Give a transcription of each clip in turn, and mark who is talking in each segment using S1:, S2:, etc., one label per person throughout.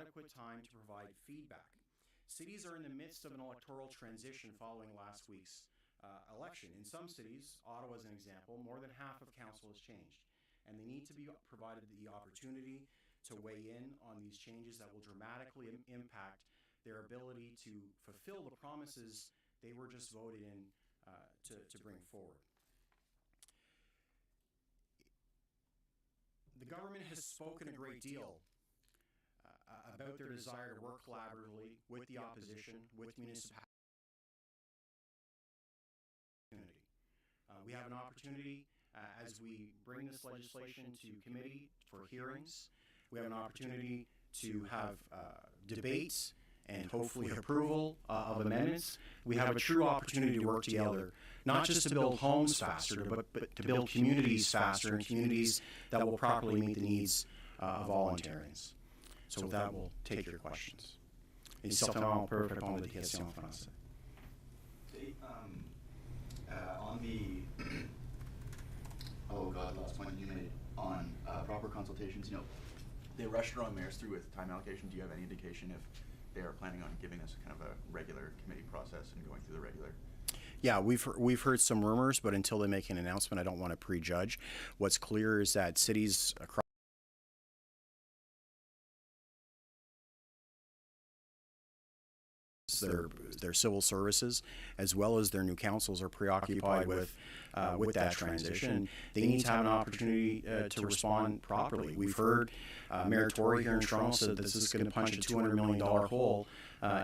S1: adequate time to provide feedback. Cities are in the midst of an electoral transition following last week's election. In some cities, Ottawa as an example, more than half of council has changed, and they need to be provided the opportunity to weigh in on these changes that will dramatically impact their ability to fulfill the promises they were just voted in to bring forward. The government has spoken a great deal about their desire to work collaboratively with the opposition, with municipalities. We have an opportunity as we bring this legislation to committee for hearings. We have an opportunity to have debates and hopefully approval of amendments. We have a true opportunity to work together, not just to build homes faster, but to build communities faster, and communities that will properly meet the needs of all Ontarians. So with that, we'll take your questions. Et certainement, on peut répondre à des questions en français.
S2: On the last point you made on proper consultations, they rushed their own mayors through with time allocation. Do you have any indication if they are planning on giving us kind of a regular committee process and going through the regular?
S1: Yeah, we've heard some rumors, but until they make an announcement, I don't want to prejudge. What's clear is that cities across their civil services as well as their new councils are preoccupied with that transition. They need to have an opportunity to respond properly. We've heard Mayor Tory here in Toronto said this is going to punch a $200 million hole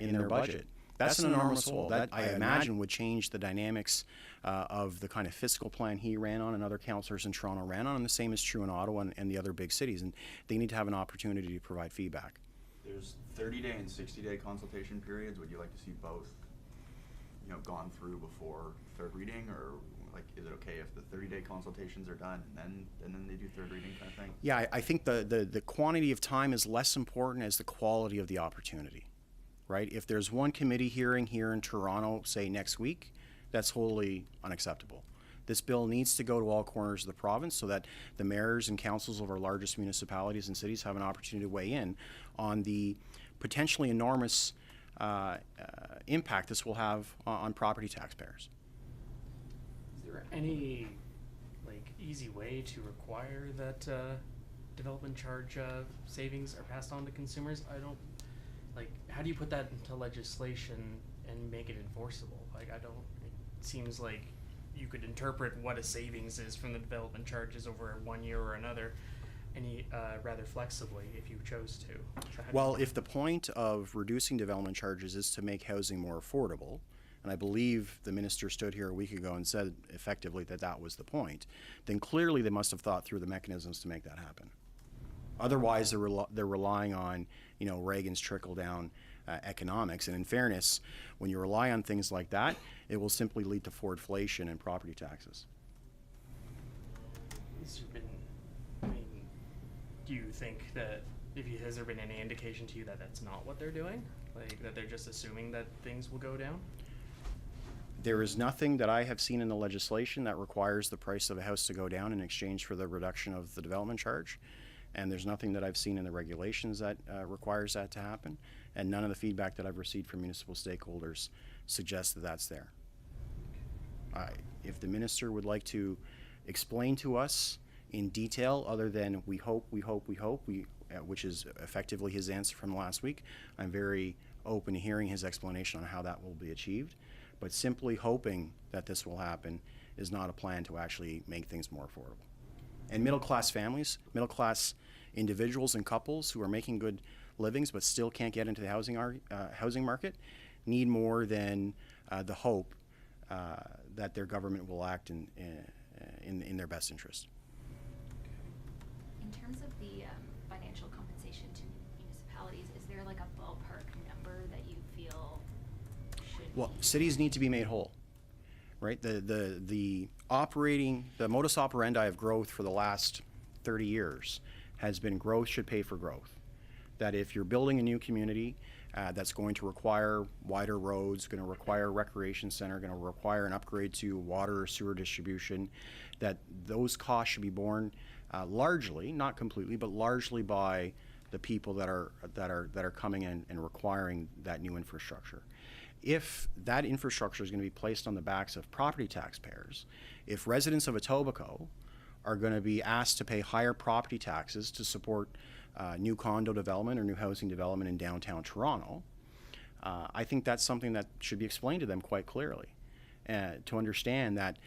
S1: in their budget. That's an enormous hole. That, I imagine, would change the dynamics of the kind of fiscal plan he ran on and other councillors in Toronto ran on, and the same is true in Ottawa and the other big cities. And they need to have an opportunity to provide feedback.
S2: There's 30-day and 60-day consultation periods. Would you like to see both, gone through before third reading, or is it okay if the 30-day consultations are done and then they do third reading kind of thing?
S1: Yeah, I think the quantity of time is less important as the quality of the opportunity, right? If there's one committee hearing here in Toronto, say next week, that's wholly unacceptable. This bill needs to go to all corners of the province so that the mayors and councils of our largest municipalities and cities have an opportunity to weigh in on the potentially enormous impact this will have on property taxpayers.
S3: Is there any easy way to require that development charge savings are passed on to consumers? How do you put that into legislation and make it enforceable? It seems like you could interpret what a savings is from the development charges over 1 year or another rather flexibly if you chose to. So
S1: well, if the point of reducing development charges is to make housing more affordable, and I believe the minister stood here a week ago and said effectively that was the point, then clearly they must have thought through the mechanisms to make that happen. Otherwise, they're relying on Reagan's trickle-down economics, and in fairness, when you rely on things like that, it will simply lead to forwardflation and property taxes.
S3: Do you think that has there been any indication to you that that's not what they're doing? That they're just assuming that things will go down?
S1: There is nothing that I have seen in the legislation that requires the price of a house to go down in exchange for the reduction of the development charge. And there's nothing that I've seen in the regulations that requires that to happen. And none of the feedback that I've received from municipal stakeholders suggests that that's there. If the minister would like to explain to us in detail, other than we hope, which is effectively his answer from last week, I'm very open to hearing his explanation on how that will be achieved. But simply hoping that this will happen is not a plan to actually make things more affordable. And middle-class families, middle-class individuals and couples who are making good livings but still can't get into the housing market need more than the hope that their government will act in their best interest.
S4: In terms of the financial compensation to municipalities, is there a ballpark number that you feel should?
S1: Well, cities need to be made whole, right? The modus operandi of growth for the last 30 years has been growth should pay for growth. That if you're building a new community that's going to require wider roads, going to require a recreation center, going to require an upgrade to water or sewer distribution, that those costs should be borne largely, not completely, but largely by the people that are coming in and requiring that new infrastructure. If that infrastructure is going to be placed on the backs of property taxpayers, if residents of Etobicoke are going to be asked to pay higher property taxes to support new condo development or new housing development in downtown Toronto, I think that's something that should be explained to them quite clearly, to understand that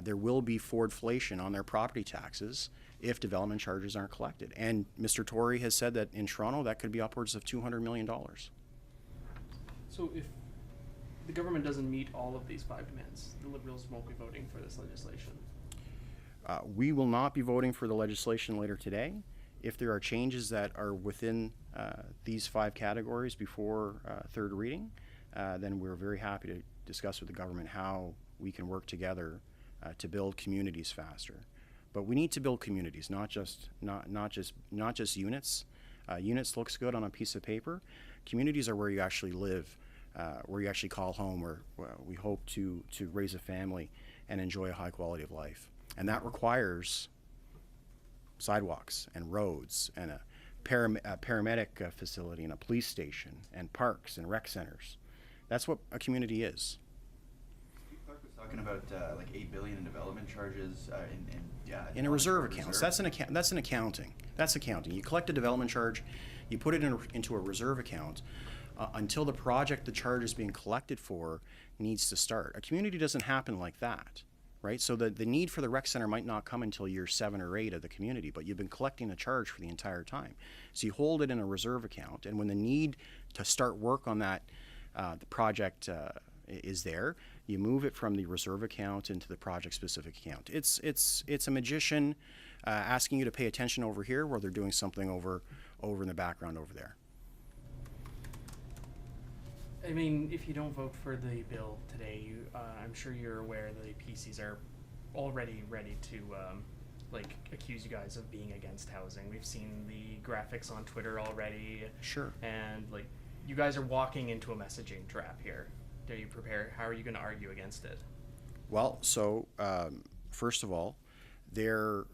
S1: there will be forwardflation on their property taxes if development charges aren't collected. And Mr. Tory has said that in Toronto that could be upwards of $200 million.
S3: So if the government doesn't meet all of these 5 demands, the Liberals won't be voting for this legislation.
S1: We will not be voting for the legislation later today. If there are changes that are within these 5 categories before third reading, then we're very happy to discuss with the government how we can work together to build communities faster. But we need to build communities, not just units. Units looks good on a piece of paper. Communities are where you actually live, where you actually call home, where we hope to raise a family and enjoy a high quality of life. And that requires sidewalks and roads and a paramedic facility and a police station and parks and rec centers. That's what a community is.
S2: Clark was talking about like $8 billion in development charges
S1: In a reserve account. So that's an accounting. That's accounting. You collect a development charge, you put it into a reserve account until the project the charge is being collected for needs to start. A community doesn't happen like that, right? So the need for the rec center might not come until year 7 or 8 of the community, but you've been collecting the charge for the entire time. So you hold it in a reserve account, and when the need to start work on that the project is there, you move it from the reserve account into the project-specific account. It's a magician asking you to pay attention over here while they're doing something over in the background over there.
S3: I mean, if you don't vote for the bill today, I'm sure you're aware the PCs are already ready to accuse you guys of being against housing. We've seen the graphics on Twitter already.
S1: Sure.
S3: And you guys are walking into a messaging trap here. Are you prepared? How are you going to argue against it?
S1: Well, so first of all, the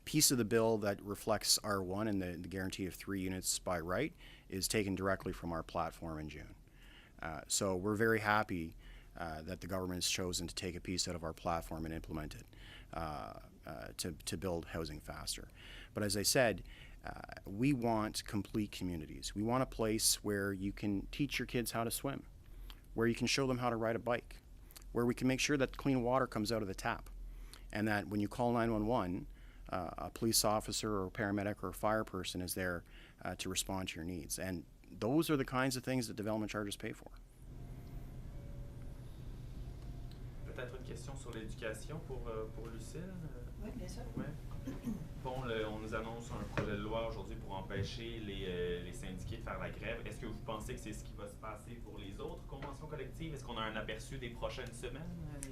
S1: piece of the bill that reflects R1 and the guarantee of 3 units by right is taken directly from our platform in June. So we're very happy that the government has chosen to take a piece out of our platform and implement it to build housing faster. But as I said, we want complete communities. We want a place where you can teach your kids how to swim, where you can show them how to ride a bike, where we can make sure that clean water comes out of the tap, and that when you call 911, a police officer or a paramedic or a fire person is there to respond to your needs. And those are the kinds of things that development charges pay for.
S5: Peut-être une question sur l'éducation pour Lucille?
S6: Oui, bien sûr.
S5: Ouais. Bon, on nous annonce un projet de loi aujourd'hui pour empêcher les syndiqués de faire la grève. Est-ce que vous pensez que c'est ce qui va se passer pour les autres conventions collectives? Est-ce qu'on a un aperçu des prochaines semaines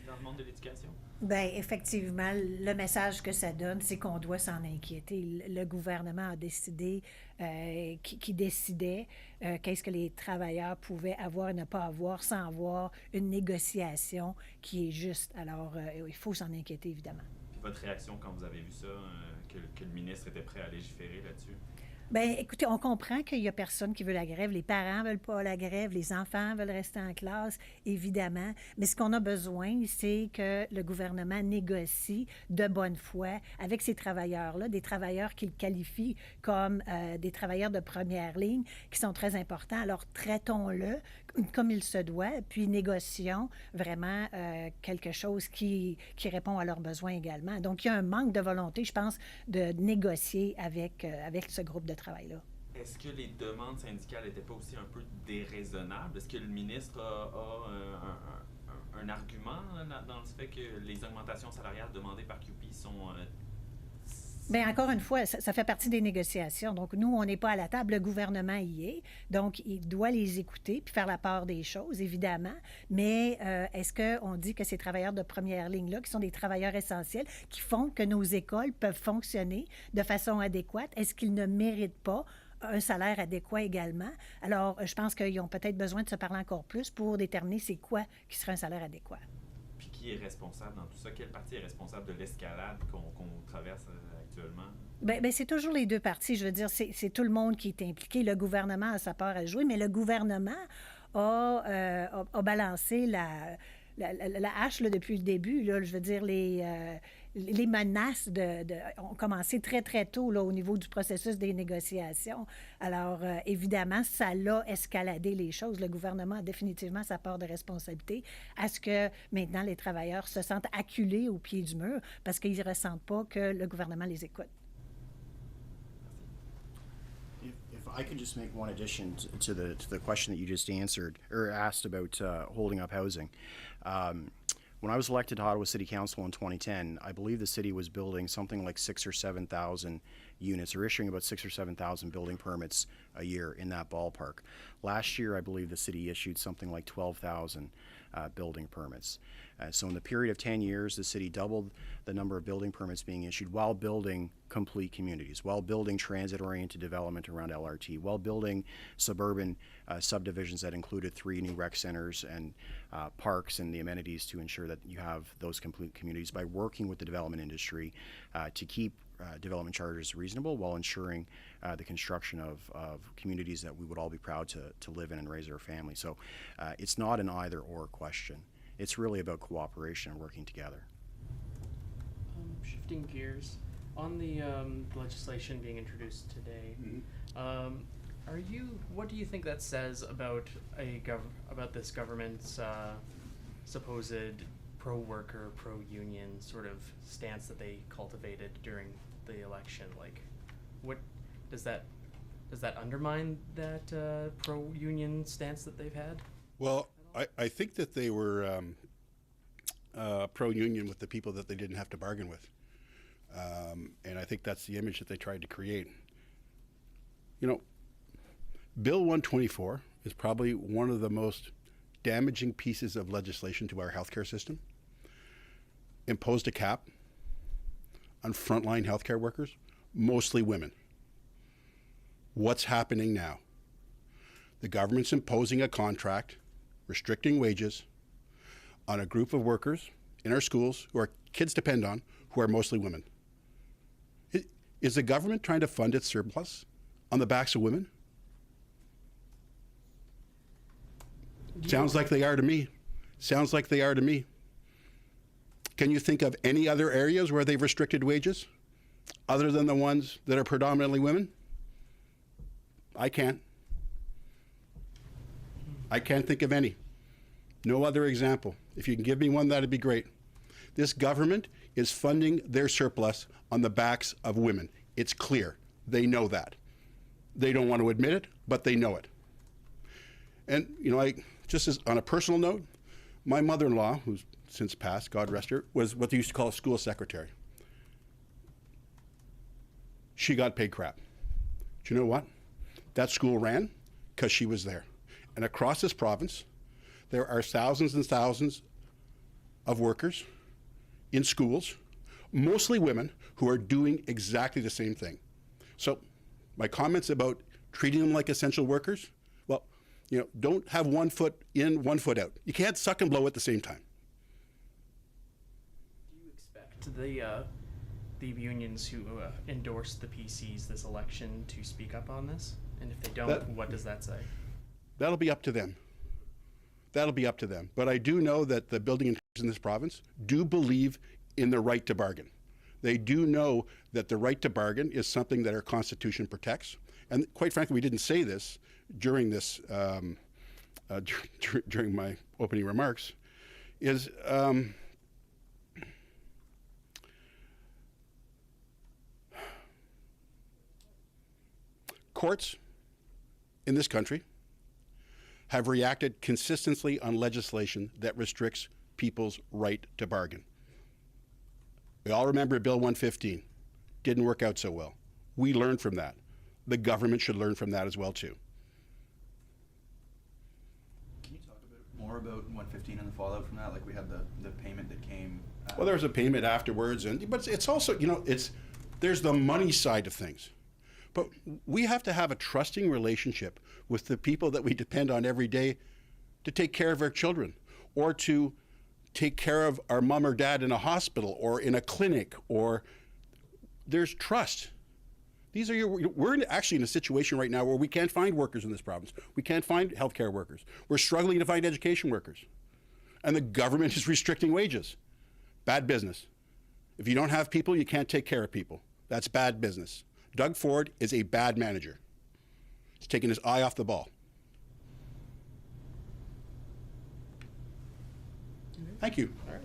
S5: dans le monde de l'éducation?
S6: Bien, effectivement, le message que ça donne, c'est qu'on doit s'en inquiéter. Le gouvernement a décidé qui décidait qu'est-ce que les travailleurs pouvaient avoir et ne pas avoir sans avoir une négociation qui est juste. Alors, il faut s'en inquiéter, évidemment.
S5: Votre réaction quand vous avez vu ça, que le ministre était prêt à légiférer là-dessus?
S6: Bien, écoutez, on comprend qu'il n'y a personne qui veut la grève. Les parents ne veulent pas la grève. Les enfants veulent rester en classe, évidemment. Mais ce qu'on a besoin, c'est que le gouvernement négocie de bonne foi avec ces travailleurs-là, des travailleurs qu'il qualifie comme des travailleurs de première ligne, qui sont très importants. Alors, traitons-le comme il se doit, puis négocions vraiment quelque chose qui répond à leurs besoins également. Donc, il y a un manque de volonté, je pense, de négocier avec ce groupe de travail-là.
S5: Est-ce que les demandes syndicales n'étaient pas aussi un peu déraisonnables? Est-ce que le ministre a un argument dans le fait que les augmentations salariales demandées par QP sont...
S6: Bien, encore une fois, ça fait partie des négociations. Donc, nous, on n'est pas à la table, le gouvernement y est. Donc, il doit les écouter puis faire la part des choses, évidemment. Mais est-ce qu'on dit que ces travailleurs de première ligne-là, qui sont des travailleurs essentiels, qui font que nos écoles peuvent fonctionner de façon adéquate, est-ce qu'ils ne méritent pas un salaire adéquat également? Alors, je pense qu'ils ont peut-être besoin de se parler encore plus pour déterminer c'est quoi qui serait un salaire adéquat.
S5: Puis qui est responsable dans tout ça? Quel parti est responsable de l'escalade qu'on traverse actuellement?
S6: Ben, c'est toujours les deux parties. Je veux dire, c'est tout le monde qui est impliqué. Le gouvernement a sa part à jouer, mais le gouvernement a balancé la hache là, depuis le début. Là, je veux dire, les menaces ont commencé très, très tôt là, au niveau du processus des négociations. Alors, évidemment, ça l'a escaladé les choses. Le gouvernement a définitivement sa part de responsabilité à ce que maintenant les travailleurs se sentent acculés au pied du mur parce qu'ils ne ressentent pas que le gouvernement les écoute.
S1: If I could just make one addition to the question that you just answered or asked about holding up housing. When I was elected to Ottawa City Council in 2010, I believe the city was building something like 6,000 or 7,000 units, or issuing about 6,000 or 7,000 building permits a year in that ballpark. Last year, I believe the city issued something like 12,000 building permits. So in the period of 10 years, the city doubled the number of building permits being issued while building complete communities, while building transit-oriented development around LRT, while building suburban subdivisions that included 3 new rec centers and parks and the amenities to ensure that you have those complete communities by working with the development industry to keep development charges reasonable while ensuring the construction of communities that we would all be proud to live in and raise our families. So it's not an either-or question. It's really about cooperation and working together.
S3: Shifting gears, on the legislation being introduced today, what do you think that says about about this government's supposed pro-worker, pro-union sort of stance that they cultivated during the election? Like, what does that undermine that pro-union stance that they've had?
S7: Well, I think that they were pro-union with the people that they didn't have to bargain with. And I think that's the image that they tried to create. You know, Bill 124 is probably one of the most damaging pieces of legislation to our healthcare system. Imposed a cap on frontline healthcare workers, mostly women. What's happening now? The government's imposing a contract restricting wages on a group of workers in our schools who our kids depend on, who are mostly women. Is the government trying to fund its surplus on the backs of women? Sounds like they are to me. Sounds like they are to me. Can you think of any other areas where they've restricted wages other than the ones that are predominantly women? I can't. I can't think of any. No other example. If you can give me one, that'd be great. This government is funding their surplus on the backs of women. It's clear. They know that. They don't want to admit it, but they know it. And, you know, just as on a personal note, my mother-in-law, who's since passed, God rest her, was what they used to call a school secretary. She got paid crap. Do you know what? That school ran because she was there. And across this province, there are thousands and thousands of workers in schools, mostly women, who are doing exactly the same thing. So my comments about treating them like essential workers, well, you know, don't have one foot in, one foot out. You can't suck and blow at the same time.
S3: Do you expect the unions who endorsed the PCs this election to speak up on this? And if they don't, what does that say?
S7: That'll be up to them. That'll be up to them. But I do know that the building inspectors in this province do believe in the right to bargain. They do know that the right to bargain is something that our Constitution protects. And quite frankly, we didn't say this during this, during my opening remarks, is courts in this country have reacted consistently on legislation that restricts people's right to bargain. We all remember Bill 115. Didn't work out so well. We learned from that. The government should learn from that as well, too.
S2: Can you talk a bit more about 115 and the fallout from that? Like, we had the payment that came.
S7: Well, there was a payment afterwards, but it's also, you know, there's the money side of things. But we have to have a trusting relationship with the people that we depend on every day to take care of our children or to take care of our mom or dad in a hospital or in a clinic, or there's trust. These are actually in a situation right now where we can't find workers in this province. We can't find healthcare workers. We're struggling to find education workers. And the government is restricting wages. Bad business. If you don't have people, you can't take care of people. That's bad business. Doug Ford is a bad manager. He's taking his eye off the ball. Thank you.
S3: All right.